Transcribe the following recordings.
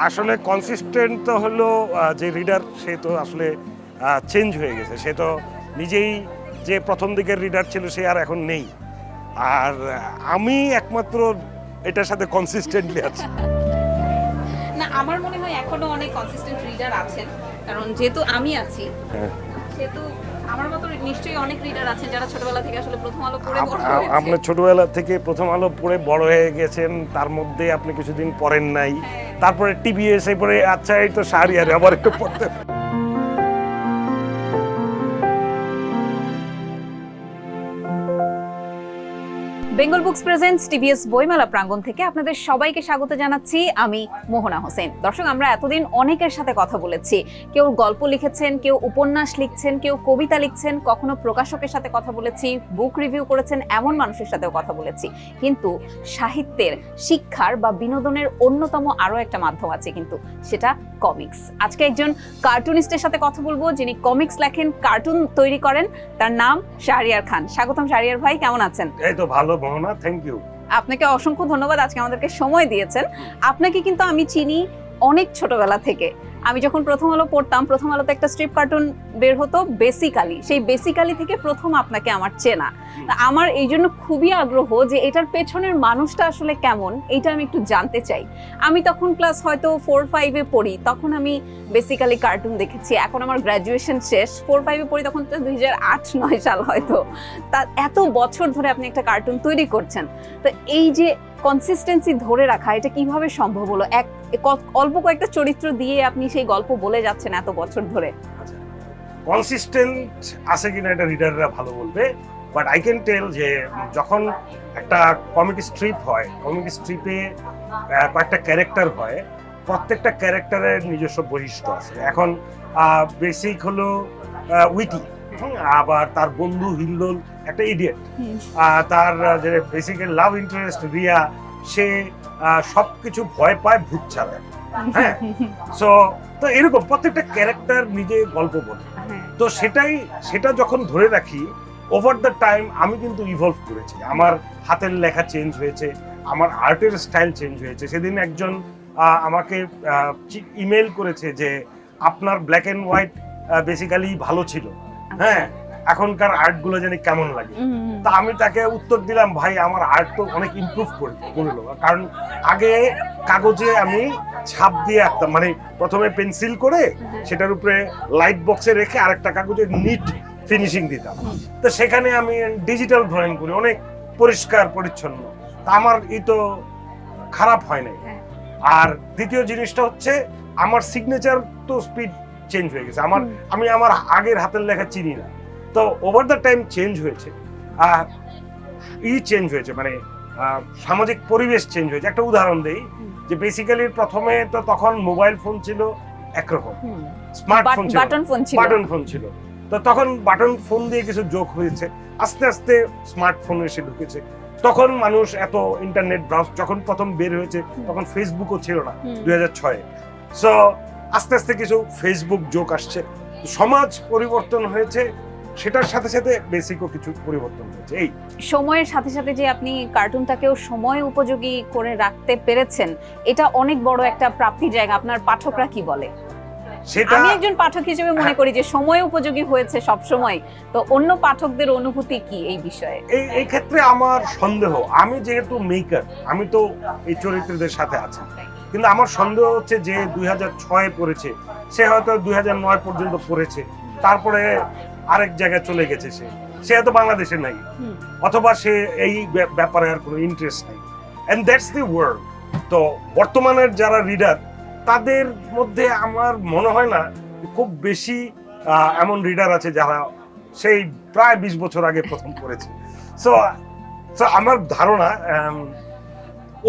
আসলে কনসিস্টেন্ট তো হলো যে রিডার সে তো আসলে চেঞ্জ হয়ে গেছে, সে তো নিজেই যে প্রথম দিকের রিডার ছিল সে আর এখন নেই। আর আমি একমাত্র এটার সাথে কনসিস্টেন্টলি আছি। না, আমার মনে হয় এখনো অনেক কনসিস্টেন্ট রিডার আছেন, কারণ যেহেতু আমি আছি হ্যাঁ, সেহেতু আমার মতো নিশ্চয়ই অনেক রিডার আছেন যারা ছোটবেলা থেকে আসলে প্রথম আলো পড়ে বড় হয়েছে। আপনার ছোটবেলা থেকে প্রথম আলো পড়ে বড় হয়ে গেছেন, তার মধ্যে আপনি কিছুদিন পড়েন নাই, তারপরে টিভি এসে পড়ে আচ্ছা এই তো শাহরিয়ার আবার একটু পড়তে। বেঙ্গল বুকস প্রেজেন্টস টিভিএস বইমেলা প্রাঙ্গণ থেকে আপনাদের সবাইকে স্বাগত জানাচ্ছি। আমি মোহনা হোসেন। দর্শক, আমরা এতদিন অনেকের সাথে কথা বলেছি। কেউ গল্প লিখেছেন, কেউ উপন্যাস লিখছেন, কেউ কবিতা লিখছেন, কখনো প্রকাশকের সাথে কথা বলেছি, বুক রিভিউ করেছেন, এমন মানুষের সাথেও কথা বলেছি। কিন্তু সাহিত্যের, শিক্ষার বা বিনোদনের অন্যতম আরও একটা মাধ্যম আছে, কিন্তু সেটা কমিক্স। আজকে একজন কার্টুনিস্টের সাথে কথা বলবো যিনি কমিক্স লেখেন, কার্টুন তৈরি করেন। তার নাম শাহরিয়ার খান। স্বাগতম শাহরিয়ার ভাই, কেমন আছেন? এই তো ভালো মোহনা, থ্যাংক ইউ। আপনাকে অসংখ্য ধন্যবাদ, আজকে আমাদেরকে সময় দিয়েছেন। আপনাকে কিন্তু আমি চিনি অনেক ছোটবেলা থেকে। আমি যখন প্রথম আলো পড়তাম, প্রথম আলোতে একটা স্ট্রিপ কার্টুন বের হতো বেসিক্যালি, সেই বেসিক্যালি থেকে প্রথম আপনাকে আমার চেনা। আমার এই জন্য খুবই আগ্রহ যে এটার পেছনের মানুষটা আসলে কেমন, এইটা আমি একটু জানতে চাই। আমি তখন ক্লাস হয়তো 4-5-এ পড়ি, তখন আমি বেসিক্যালি কার্টুন দেখেছি। এখন আমার গ্র্যাজুয়েশন শেষ, 4-5-এ পড়ি, তখন তো 2008-9 সাল হয়তো। তা এত বছর ধরে আপনি একটা কার্টুন তৈরি করছেন, তো এই যে কনসিস্টেন্সি ধরে রাখা, এটা কিভাবে সম্ভব হলো? অল্প কয়েকটা চরিত্র দিয়ে আপনি সেই গল্প বলে যাচ্ছেন এত বছর ধরে। কনসিস্টেন্ট আছে কিনা এটা রিডাররা ভালো বলবে, বাট আই ক্যান টেল যে যখন একটা কমিক স্ট্রিপ হয়, কমিক স্ট্রিপে কয়েকটা ক্যারেক্টার হয়, প্রত্যেকটা ক্যারেক্টারের নিজস্ব বৈশিষ্ট্য আছে। এখন বেসিক হলো উইটি, আবার তার বন্ধু হিল্লোল একটা ইডিয়েট, তার যে বেসিক লাভ ইন্টারেস্ট রিয়া, সে সবকিছু ভয় পায় ভূত ছাড়া। হ্যাঁ, তো এরকম প্রত্যেকটা ক্যারেক্টার নিজে গল্প বলে। তো সেটা যখন ধরে রাখি, ওভার দ্য টাইম আমি কিন্তু ইভলভ করেছি। আমার হাতের লেখা চেঞ্জ হয়েছে, আমার আর্টের স্টাইল চেঞ্জ হয়েছে। সেদিন একজন আমাকে ইমেল করেছে যে আপনার ব্ল্যাক অ্যান্ড হোয়াইট বেসিক্যালি ভালো ছিল, হ্যাঁ, এখনকার আর্টগুলো জানি কেমন লাগে। তা আমি তাকে উত্তর দিলাম, ভাই আমার আর্ট তো অনেক ইমপ্রুভ করলো, কারণ আগে কাগজে আমি ছাপ দিয়ে আঁকতাম, মানে প্রথমে পেন্সিল করে সেটার উপরে লাইট বক্সে রেখে আরেকটা কাগজে নিট ফিনিশিং দিতাম। তো সেখানে আমি ডিজিটাল ড্রয়িং করি, অনেক পরিষ্কার পরিচ্ছন্ন। তা আমার এই তো খারাপ হয় নাই। আর দ্বিতীয় জিনিসটা হচ্ছে আমার সিগনেচার তো স্পিড চেঞ্জ হয়ে গেছে। আমি আমার আগের হাতের লেখা চিনি না। তো ওভার দ্য টাইম চেঞ্জ হয়েছে, চেঞ্জ হয়েছে, মানে সামাজিক পরিবেশ চেঞ্জ হয়েছে। একটা উদাহরণ দেই, যে বেসিক্যালি প্রথমে তো তখন মোবাইল ফোন ছিল একরকম, স্মার্টফোন ছিল, বাটন ফোন ছিল। তো তখন বাটন ফোন দিয়ে কিছু যোগ হয়েছে, আস্তে আস্তে স্মার্টফোন এসে ঢুকেছে। তখন মানুষ এত ইন্টারনেট ব্রাউজ যখন প্রথম বের হয়েছে, তখন ফেসবুকও ছিল না 2006-এ। সো আস্তে আস্তে কিছু ফেসবুক যোগ আসছে, সমাজ পরিবর্তন হয়েছে, সেটার সাথে সাথে বেসিকও কিছু পরিবর্তন হয়েছে। এই সময়ের সাথে সাথে যে আপনি কার্টুনটাকেও সময় উপযোগী করে রাখতে পেরেছেন, এটা অনেক বড় একটা প্রাপ্তির জায়গা। আপনার পাঠকরা কি বলে? আমি একজন পাঠক হিসেবে মনে করি যে সময় উপযোগী হয়েছে সব সময়। তো অন্য পাঠকদের অনুভূতি কি এই বিষয়ে? এই ক্ষেত্রে আমার সন্দেহ, আমি যেহেতু মেকার, আমি তো এই চরিত্রদের সাথে আছি, কিন্তু আমার সন্দেহ হচ্ছে যে 2006-এ পড়েছে, সে হয়তো 2009 পর্যন্ত পড়েছে, তারপরে আরেক জায়গায় চলে গেছে, সে হয়তো বাংলাদেশে নাই, অথবা সে এই ব্যাপারে আর কোনো ইন্টারেস্ট নেই। And that's the world. তো বর্তমানের যারা রিডার, তাদের মধ্যে আমার মনে হয় না খুব বেশি এমন রিডার আছে যারা সেই প্রায় 20 বছর আগে প্রথম পড়েছে। সো আমার ধারণা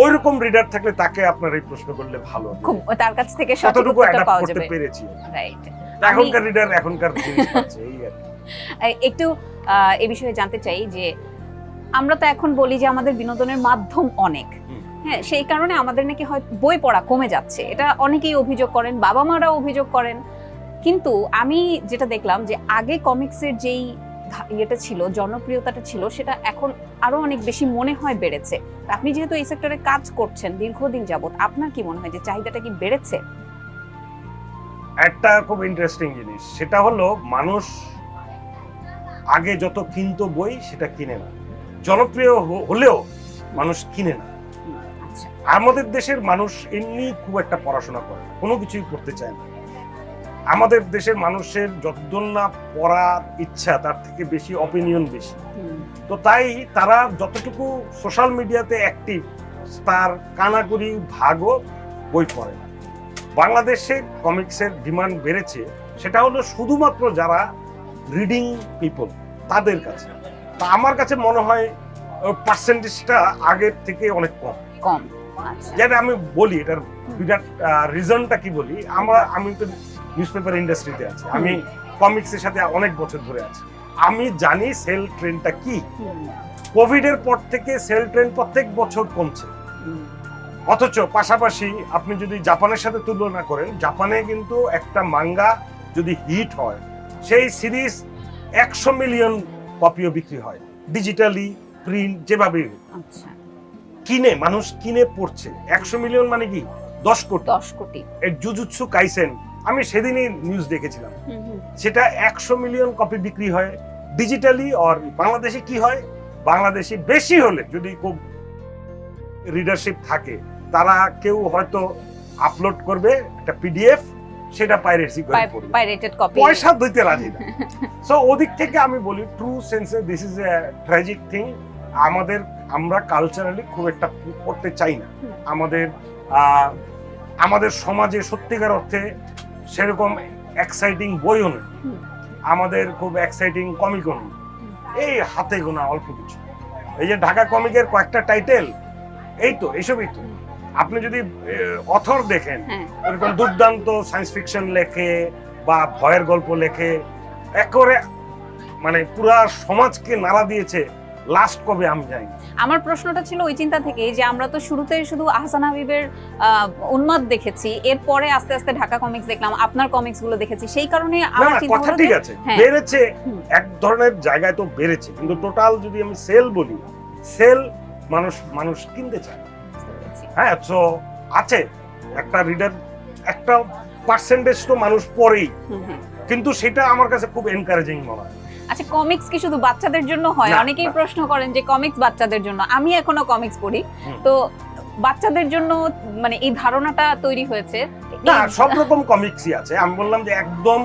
ওইরকম রিডার থাকলে তাকে আপনার এই প্রশ্ন করলে ভালো, খুব তার কাছ থেকে কতটুকু সঠিক পাওয়া যাবে। পেরেছি। রাইট। এখনকার রিডার এখনকার জিনিস পাচ্ছে, এই আর একটু এই বিষয়ে জানতে চাই যে আমরা তো এখন বলি যে আমাদের বিনোদনের মাধ্যম অনেক, হ্যাঁ, সেই কারণে আমাদের নাকি হয় বই পড়া কমে যাচ্ছে। এটা অনেকেই অভিযোগ করেন, বাবা মারা অভিযোগ করেন। কিন্তু আমি যেটা দেখলাম যে আগে কমিক্সের যেই ইয়েটা ছিল, জনপ্রিয়তাটা ছিল, সেটা এখন আরো অনেক বেশি মনে হয় বেড়েছে। আপনি যেহেতু এই সেক্টরে কাজ করছেন দীর্ঘদিন যাবত, আপনার কি মনে হয় যে চাহিদাটা কি বেড়েছে? একটা খুব ইন্টারেস্টিং জিনিস, সেটা হলো মানুষ আগে যত কিনতো বই সেটা কিনে না, জনপ্রিয় হলেও মানুষ কিনে না। আচ্ছা, আমাদের দেশের মানুষ এমনি খুব একটা পড়াশোনা করে, কোনো কিছুই করতে চায় না। আমাদের দেশের মানুষের যতদূর না পড়ার ইচ্ছা তার থেকে বেশি অপিনিয়ন বেশি। তো তাই তারা যতটুকু সোশ্যাল মিডিয়াতে অ্যাক্টিভ, তার কানাকড়ি ভাগও বই পড়ে না। বাংলাদেশে কমিক্সের ডিমান্ড বেড়েছে, সেটা হলো শুধুমাত্র যারা রিডিং পিপল তাদের কাছে। তা আমার কাছে মনে হয় পার্সেন্টেজটা আগের থেকে অনেক কম। কম। আচ্ছা, যেটা আমি বলি, এটার বিরাট রিজনটা কি বলি, আমি তো নিউজ পেপার ইন্ডাস্ট্রিতে আছি, আমি কমিক্সের সাথে অনেক বছর ধরে আছি, আমি জানি সেল ট্রেন্ডটা কি। কোভিড এর পর থেকে সেল ট্রেন্ড প্রত্যেক বছর কমছে, অথচ পাশাপাশি আপনি যদি জাপানের সাথে তুলনা করেন, জাপানে কিন্তু একটা মাঙ্গা যদি হিট হয়, সেই সিরিজ 100 মিলিয়ন কপিও বিক্রি হয়, ডিজিটালি, প্রিন্ট, যেভাবে আচ্ছা, কিনে, মানুষ কিনে পড়ছে। 100 মিলিয়ন মানে কি 10 কোটি। 10 কোটি। এই জুজুৎসু কাইসেন, আমি সেদিনই নিউজ দেখেছিলাম, সেটা 100 মিলিয়ন কপি বিক্রি হয় ডিজিটালি। আর বাংলাদেশে কি হয়, বাংলাদেশে বেশি হলে যদি খুব রিডারশিপ থাকে, তারা কেউ হয়তো আপলোড করবে একটা পিডিএফ, সেটা পাইরেসি করে পড়বে, পাইরেটেড কপি, পয়সা দিতে রাজি না। সো ওদিক থেকে আমি বলি, ট্রু সেন্সে this is a tragic thing. আমরা কালচারালি খুব একটা করতে চাই না। আমাদের সমাজে সত্যিকার অর্থে সেরকম এক্সাইটিং বইও নেই, আমাদের খুব এক্সাইটিং কমিকও নেই, এই হাতে গোনা অল্প কিছু। এই যে ঢাকা কমিকের কয়েকটা টাইটেল, এই তো এইসবই তো। আপনি যদি অথর দেখেন, এরকম দুর্দান্ত সায়েন্স ফিকশন লেখে বা ভয়ের গল্প লেখে, একেবারে মানে পুরা সমাজকে নাড়া দিয়েছে, লাস্ট কবে আমি জানি। আমার প্রশ্নটা ছিল ওই চিন্তা থেকে যে আমরা তো শুরুতে শুধু আহসান হাবিবের উন্মাদ দেখেছি, এরপরে আস্তে আস্তে ঢাকা কমিক্স দেখলাম, আপনার কমিক্স গুলো দেখেছি, সেই কারণে আমার চিন্তা কথা হলো ঠিক আছে, বেড়েছে এক ধরনের জায়গায় তো বেড়েছে, কিন্তু টোটাল যদি আমি সেল বলি, সেল মানুষ কিনতে চায়। হ্যাঁ, তো আছে একটা রিডার, একটা পার্সেন্টেজ তো মানুষ পড়েই, কিন্তু সেটা আমার কাছে খুব এনকারেজিং মনে হয়। আচ্ছা, কমিক্স কি শুধু বাচ্চাদের জন্য হয়? অনেকেই প্রশ্ন করেন যে কমিক্স বাচ্চাদের জন্য। আমি এখনো কমিক্স পড়ি, তো বাচ্চাদের জন্য মানে এই ধারণাটা তৈরি হয়েছে না, সব রকম কমিক্সই আছে। আমি বললাম যে একদম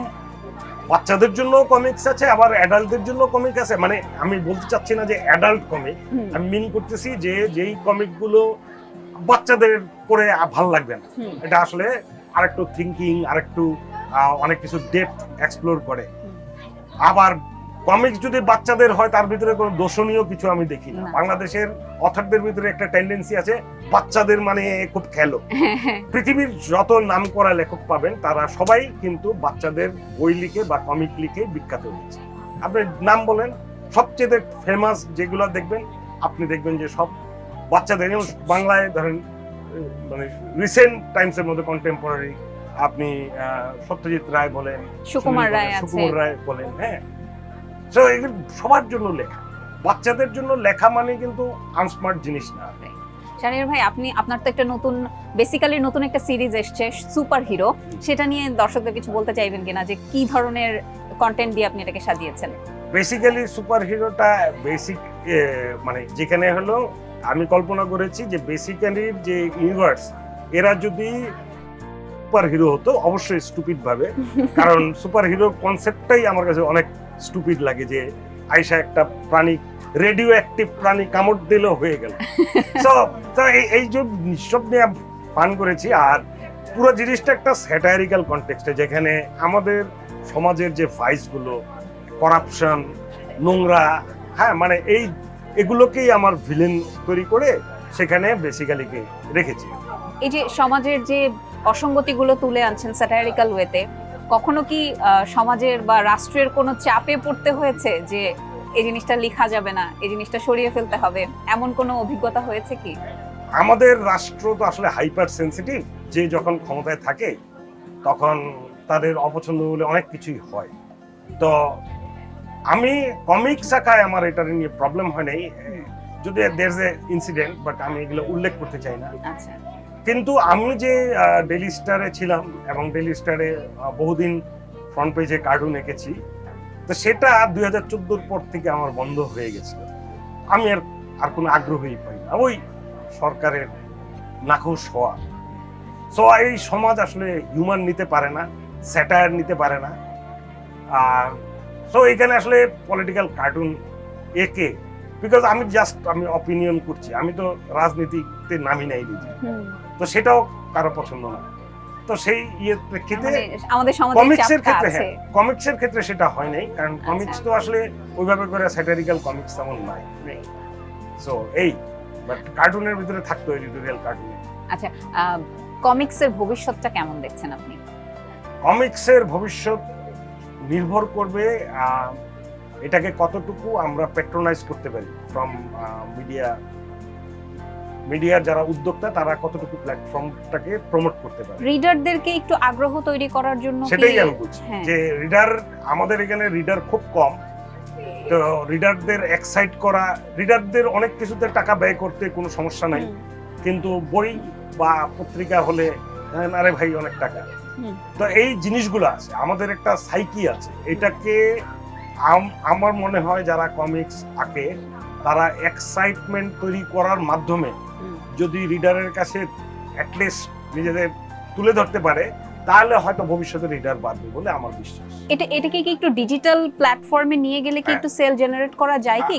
বাচ্চাদের জন্য কমিক্স আছে, আবার অ্যাডাল্টদের জন্য কমিক আছে। মানে আমি বলতে চাচ্ছি না যে অ্যাডাল্ট কমিক, আমি মিন করতেছি যে যেই কমিক গুলো বাচ্চাদের পড়ে ভালো লাগবে না, এটা আসলে আরেকটু থিঙ্কিং, আরেকটু অনেক কিছু ডেপথ এক্সপ্লোর করে। আবার কমিক্স যদি বাচ্চাদের হয়, তার ভিতরে কোনো দোষণীয় কিছু আমি দেখি না। বাংলাদেশের অথরদের ভিতরে একটা টেন্ডেন্সি আছে, বাচ্চাদের মানে খুব খেলো। পৃথিবীর যত নাম করা লেখক পাবেন, তারা সবাই কিন্তু বাচ্চাদের বই লিখে বা কমিক লিখে বিখ্যাত হয়েছে। আপনি নাম বলেন, সবচেয়ে ফেমাস যেগুলো দেখবেন, আপনি দেখবেন যে সব বাচ্চাদের। বাংলায় ধরেন, মানে রিসেন্ট টাইমসের মধ্যে কন্টেম্পোরারি, আপনি সত্যজিৎ রায় বলেন, সুকুমার রায় বলেন, হ্যাঁ, এগুলো সবার জন্য লেখা। বাচ্চাদের জন্য লেখা মানে কিন্তু আনস্মার্ট জিনিস না। শাহরিয়ার ভাই, আপনার তো একটা বেসিক্যালি নতুন একটা সিরিজ এসছে, সুপার হিরো, সেটা নিয়ে দর্শকদের কিছু বলতে চাইবেন কিনা, যে কি ধরনের কন্টেন্ট দিয়ে আপনি এটাকে সাজিয়েছেন? বেসিক্যালি সুপার হিরোটা মানে যেখানে হলো, আমি কল্পনা করেছি যে বেসিক্যালি যে ইউনিভার্স, এরা যদি সুপার হিরো হতো, অবশ্যই স্টুপিড ভাবে, কারণ সুপার হিরো কনসেপ্টটাই আমার কাছে অনেক স্টুপিড লাগে, যে আয়শা একটা প্রাণী, রেডিও অ্যাক্টিভ প্রাণী, কামড় দিলেও হয়ে গেল। তো এই যে সব নিয়ে ফান করেছি। আর পুরো জিনিসটা একটা স্যাটারিক্যাল কনটেক্সটে, যেখানে আমাদের সমাজের যে ভাইস গুলো, করাপশন, নোংরা, হ্যাঁ, মানে এগুলোকেই আমার ভিলেন তৈরি করে সেখানে বেসিক্যালি রেখেছি। এই যে সমাজের যে অসঙ্গতিগুলো তুলে আনছেন স্যাটারিক্যাল ওয়েতে, কখনো কি সমাজের বা রাষ্ট্রের কোনো চাপে পড়তে হয়েছে যে এই জিনিসটা লেখা যাবে না, এই জিনিসটা সরিয়ে ফেলতে হবে, এমন কোনো অভিজ্ঞতা হয়েছে কি? আমাদের রাষ্ট্র তো আসলে হাইপার সেন্সিটিভ, যে যখন ক্ষমতায় থাকে তখন তাদের অপছন্দ বলে অনেক কিছুই হয়। তো আমি কমিক্স আঁকায় আমার এটা নিয়ে প্রবলেম হয় নাই, যদি দেয়ার এ ইনসিডেন্ট, বাট আমি এগুলো উল্লেখ করতে চাই না। আচ্ছা, কিন্তু আমি যে ডেইলি স্টারে ছিলাম এবং ডেইলি স্টারে বহুদিন ফ্রন্ট পেজে কার্টুন এঁকেছি, তো সেটা 2014 পর থেকে আমার বন্ধ হয়ে গেছিল। আমি আর কোনো আগ্রহই পাই না, ওই সরকারের নাখোশ হওয়া। সো এই সমাজ আসলে হিউম্যান নিতে পারে না, স্যাটায়ার নিতে পারে না। আর সো এখানে আসলে পলিটিক্যাল কার্টুন একে, বিকজ আমি অপিনিয়ন করছি, আমি তো রাজনীতিতে নামি নাই নিজে, তো সেটাও কারো পছন্দ না। তো সেই প্রেক্ষিতে আমাদের সমাজে কমিক্সের ক্ষেত্রে, আছে। কমিক্সের ক্ষেত্রে সেটা হয় নাই, কারণ কমিক্স তো আসলে ওইভাবে করে স্যাটারিক্যাল কমিক্স তেমন নাই। সো এই বাট কার্টুনের ভিতরে থাকতো এডিটোরিয়াল কার্টুন। আচ্ছা, কমিক্সের ভবিষ্যৎটা কেমন দেখছেন আপনি? কমিক্সের ভবিষ্যৎ নির্ভর করবে এটাকে কতটুকু আমরা প্যাট্রোনাইজ করতে পারি ফ্রম মিডিয়ার যারা উদ্যোক্তা, তারা কতটুকু প্ল্যাটফর্মটাকে প্রমোট করতে পারে, রিডারদেরকে একটু আগ্রহ তৈরি করার জন্য। সেটাই আমি বলছি যে রিডার, আমাদের এখানে রিডার খুব কম। তো রিডারদের এক্সাইট করা, রিডারদের অনেক কিছুতে টাকা ব্যয় করতে কোনো সমস্যা নাই, কিন্তু বই বা পত্রিকা হলে আরে ভাই অনেক টাকা। তো এই জিনিসগুলো আছে, আমাদের একটা সাইকি আছে, এটাকে আমার মনে হয় যারা কমিক্স আঁকে তারা এক্সাইটমেন্ট তৈরি করার মাধ্যমে যদি রিডারের কাছে অ্যাটলিস্ট নিজেদের তুলে ধরতে পারে, তাহলে হয়তো ভবিষ্যতে রিডার বাড়বে বলে আমার বিশ্বাস। এটাকে কি একটু ডিজিটাল প্ল্যাটফর্মে নিয়ে গেলে কি একটু সেল জেনারেট করা যায় কি?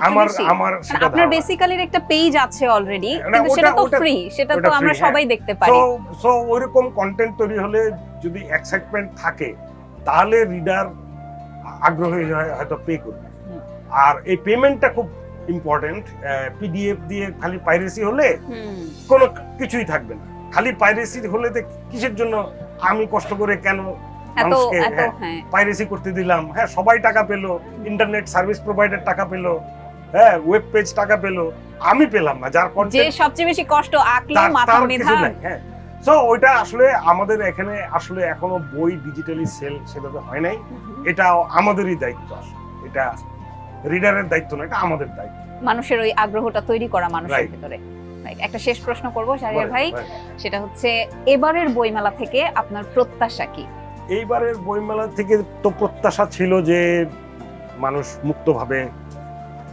আমার আপনার বেসিক্যালি একটা পেজ আছে অলরেডি, কিন্তু সেটা তো ফ্রি, সেটা তো আমরা সবাই দেখতে পারি। সো ওইরকম কন্টেন্ট তৈরি হলে যদি এক্সাইটমেন্ট থাকে, তাহলে রিডার আগ্রহী হয়তো পে করবে। আর এই পেমেন্টটা খুব ইম্পর্টেন্ট। পিডিএফ দিয়ে খালি পাইরেসি হলে কোনো কিছুই থাকবে না। খালি পাইরেসি হলে কিসের জন্য আমি কষ্ট করে কেন মানুষকে পাইরেসি করতে দিলাম? হ্যাঁ, সবাই টাকা পেলো, ইন্টারনেট সার্ভিস প্রোভাইডার টাকা পেলো, হ্যাঁ, ওয়েব পেজ টাকা পেলো, আমি পেলাম না। যার যে সবচেয়ে বেশি কষ্ট আঁকলো মাথা ব্যথা। হ্যাঁ, সো ওইটা আসলে আমাদের এখানে আসলে এখনো বই ডিজিটালি সেল সেভাবে হয় নাই। এটা আমাদেরই দায়িত্ব, আসলে এটা রিডারের দায়িত্ব না, এটা আমাদের দায়িত্ব, মানুষের ওই আগ্রহটা তৈরি করা মানুষের ভিতরে। একটা শেষ প্রশ্ন করব শাহরিয়ার ভাই, সেটা হচ্ছে এবারের বইমেলা থেকে আপনার প্রত্যাশা কি? এইবারের বইমেলা থেকে তো প্রত্যাশা ছিল যে মানুষ মুক্তভাবে,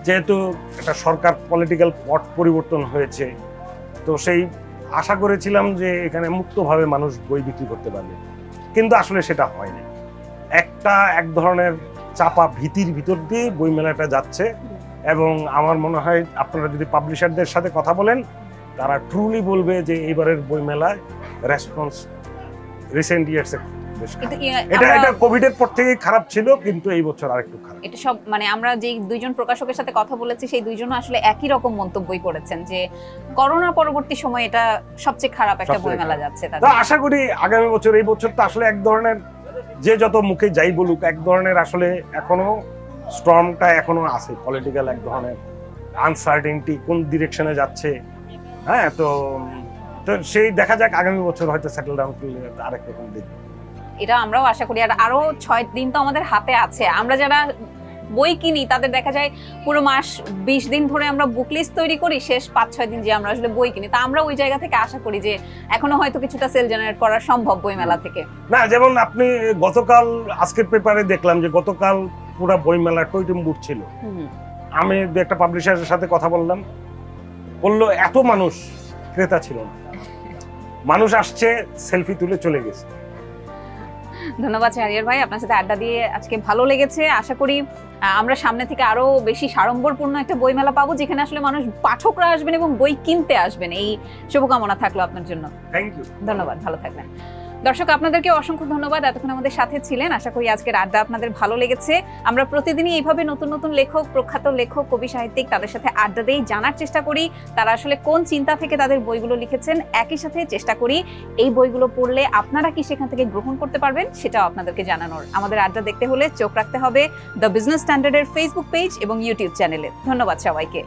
যেহেতু একটা সরকার পলিটিক্যাল পট পরিবর্তন হয়েছে, তো সেই আশা করেছিলাম যে এখানে মুক্তভাবে মানুষ বই বিক্রি করতে পারবে, কিন্তু আসলে সেটা হয়নি। এক ধরনের চাপা ভীতির ভিতর দিয়ে বইমেলাটা যাচ্ছে, এবং আমার মনে হয় আপনারা যদি পাবলিশারদের সাথে কথা বলেন, তারা ট্রুলি বলবে যে এইবারের বইমেলায় রেসপন্স রিসেন্ট ইয়ার্স এটা কোভিড এর পর থেকে খারাপ ছিল, কিন্তু এই বছর আরেকটু খারাপ। এটা সব মানে আমরা যে দুইজন প্রকাশকের সাথে কথা বলেছি, সেই দুইজন আসলে একই রকম মন্তব্যই করেছেন যে করোনা পরবর্তী সময় এটা সবচেয়ে খারাপ একটা বইমেলা যাচ্ছে। তো আশা করি আগামী বছর, এই বছর তো আসলে এক ধরনের, যে যত মুখে যাই বলুক, এক ধরনের আসলে এখনো স্টর্মটা এখনো আছে, পলিটিক্যাল এক ধরনের আনসার্টেনটি কোন ডিরেকশনে যাচ্ছে। হ্যাঁ, তো সেই দেখা যাক, আগামী বছর হয়তো সেটেল ডাউন করলে আরেক রকম দেখব, এটা আমরাও আশা করি। আর আরো 6 দিন তো আমাদের হাতে আছে। আমরা যারা বই কিনি তাদের দেখা যায় পুরো মাস 20 দিন ধরে আমরা বুক লিস্ট তৈরি করি, শেষ 5-6 দিন যে আমরা আসলে বই কিনি। তা আমরা ওই জায়গা থেকে আশা করি যে এখনো হয়তো কিছুটা সেল জেনারেট করা সম্ভব বইমেলা থেকে। না, যেমন আপনি গতকাল আজকের পেপারে দেখলাম যে গতকাল পুরো বইমেলা টইটুম্বুর ছিল। আমি একটা পাবলিশারের সাথে কথা বললাম, বললো এত মানুষ, ক্রেতা ছিল না, মানুষ আসছে সেলফি তুলে চলে গেছে। ধন্যবাদ শাহরিয়ার ভাই, আপনার সাথে আড্ডা দিয়ে আজকে ভালো লেগেছে। আশা করি আমরা সামনে থেকে আরো বেশি সাড়ম্বরপূর্ণ একটা বইমেলা পাবো, যেখানে আসলে মানুষ পাঠকরা আসবেন এবং বই কিনতে আসবেন। এই শুভকামনা থাকলো আপনার জন্য। থ্যাংক ইউ, ধন্যবাদ, ভালো থাকবেন। দর্শক, আপনাদেরকে অসংখ্য ধন্যবাদ, এতক্ষণ আমাদের সাথে ছিলেন। আশা করি আজকের আড্ডা আপনাদের ভালো লেগেছে। আমরা প্রতিদিনই এইভাবে নতুন নতুন লেখক, প্রখ্যাত লেখক, কবি, সাহিত্যিক, তাদের সাথে আড্ডা দিয়ে জানার চেষ্টা করি তারা আসলে কোন চিন্তা থেকে তাদের বইগুলো লিখেছেন। একই সাথে চেষ্টা করি এই বইগুলো পড়লে আপনারা কি সেখান থেকে গ্রহণ করতে পারবেন সেটাও আপনাদেরকে জানানোর। আমাদের আড্ডা দেখতে হলে চোখ রাখতে হবে দ্য বিজনেস স্ট্যান্ডার্ডের ফেসবুক পেজ এবং ইউটিউব চ্যানেলে। ধন্যবাদ সবাইকে।